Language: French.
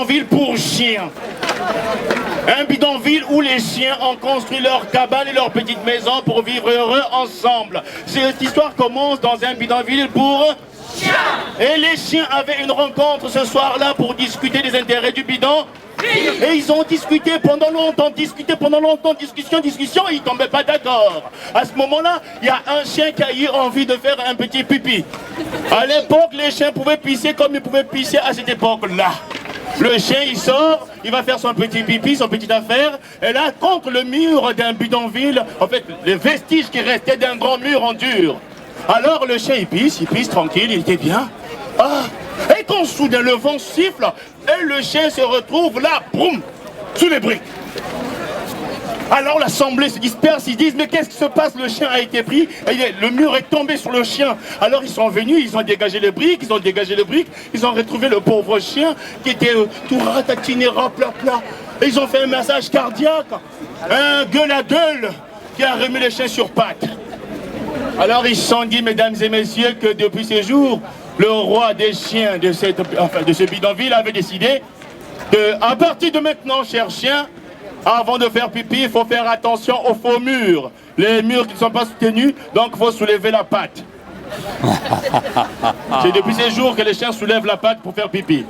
bidonville pour chiens. Un bidonville où les chiens ont construit leur cabane et leur petite maison pour vivre heureux ensemble. Cette histoire commence dans un bidonville pour chiens. Et les chiens avaient une rencontre ce soir-là pour discuter des intérêts du bidon. Et ils ont discuté pendant longtemps, discussion, et ils tombaient pas d'accord. À ce moment-là, il y a un chien qui a eu envie de faire un petit pipi. À l'époque, les chiens pouvaient pisser comme ils pouvaient pisser à cette époque-là. Le chien, il sort, il va faire son petit pipi, son petite affaire, et là, contre le mur d'un bidonville, en fait, les vestiges qui restaient d'un grand mur en dur. Alors le chien, il pisse tranquille, il était bien. Ah, et quand soudain le vent siffle, et le chien se retrouve là, boum, sous les briques. Alors l'assemblée se disperse, ils disent mais qu'est-ce qui se passe? Le chien a été pris, et le mur est tombé sur le chien. Alors ils sont venus, ils ont dégagé les briques, ils ont retrouvé le pauvre chien qui était tout ratatiné, plat. Et ils ont fait un massage cardiaque, un gueule à gueule qui a remis le chien sur pattes. Alors ils se sont dit, mesdames et messieurs, que depuis ces jours, le roi des chiens de ce bidonville avait décidé que, à partir de maintenant, chers chiens, avant de faire pipi, il faut faire attention aux faux murs. Les murs qui ne sont pas soutenus, donc il faut soulever la patte. C'est depuis ces jours que les chiens soulèvent la patte pour faire pipi.